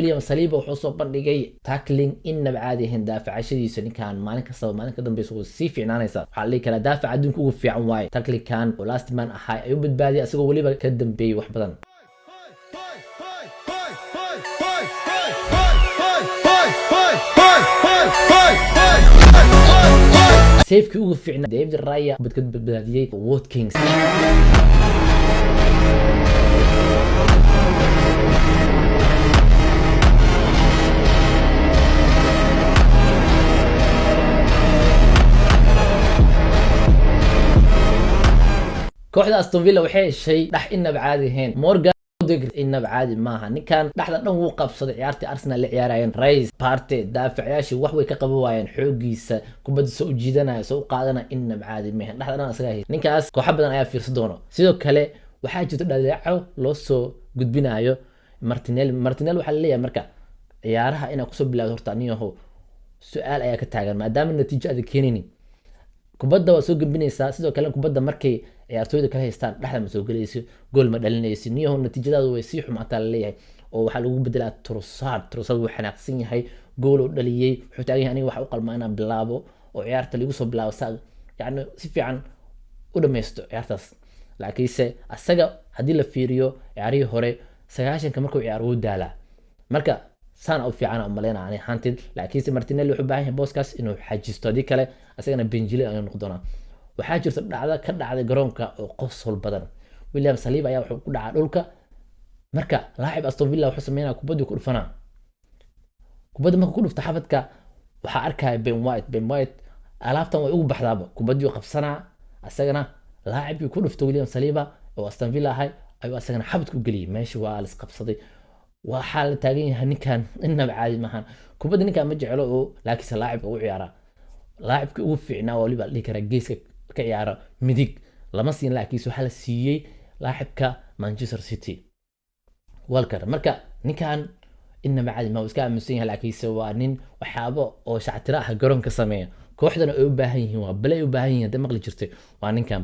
William Saliba wuxuu soo bandhigay tackling inaba caadi ahayn daafacashadiisa ninkan maalin kasta maalin ka dambeeyay uu si fiicnaanaysa waxa la kala daafac adduunka ugu fiican waay tackling kan oo last man ahaa ayuu badbaadiyay asagoo waliba ka dambeeyay wax badan سيفكي ugu fiicnaa David Raya badbaadiyay Watkins kooxda Aston Villa waxay heshay dhax inaba caadi ahayn Morgan inaba caadi maaha ninkan dhaxda dhan wuu qabsaday ciyaartii Arsenal la ciyaarayeen Rice Partey daafacayaashii wax way ka qaban waayeen xoogiisa kubadda soo jiidanaya soo qaadana inaba caadi maaha dhaxda dhan asaga hay ninkaas koox badan ayaa fiirsan doono sidoo kale waxaa jirta dhaleeco loo soo gudbinayo Martinelli waxa la leeyahay marka ciyaaraha inaa ku soo bilaawdo horta aniyaho su'aal ayaa ka taagan maadaama natiijo aad keenaynin kubadda waa soo gambinaysaa sidoo kale kubadda markay ciyaartooyda kala haystaan dhaxda ma soo galayso gool ma dhalinayso niyaho natiijadaadu way sii xumaataa la leeyahay oo waxa lagu bedelaa Trossard wuu xanaaqsan yahay gool uu dhaliyay wuxuu taagan yahay aniga waxa uu qalmaa inaan bilaabo oo ciyaarta lagu soo bilaabo yani si fiican u dhameysto ciyaartaas laakiinse asaga hadii la fiiriyo ciyaarihii hore 90ka markuu ciyaar uu daalaa marka sana u fiican oo maleena aan ahaantin laakiinse Martinelli wuxuu baahan yahay booskaas inuu xajisto hadii kale asagana Benjile ayuu noqon doonaa waxaa jirta dhacda ka dhacday garoonka oo qosol badan William Saliba ayaa wuxuu ku dhacay dhulka marka laacib Aston Villa wuxuu sameeyay kubaddu ku dhufana kubadda markuu ku dhufta xabadka waxa arkay Ben White alaabtan way ugu baxdaaba kubaddu qabsana asagana laacibkii ku dhufta William Saliba oo Aston Villa ahay ayuu asagana xabad ku galiyay meeshii waa la qabsaday waxa la taagan yahay ninkan inaba caadi maahan kubadda ninkan ma jecelo oo laakiin laacib uu ciyaara laacibkii ugu fiicnaa waliba la kara geeska ka ciyaara midig lama siin laakiin waxa la siiyay laacibka Manchester City Walker marka ninkan inaba caadi ma iska aaminsan yahay laakiin waa nin waxaabo oo shactira ah garoonka sameeya kooxdana ay u baahan yihiin waa balay u baahan yihiin maqli jirtay waa ninkan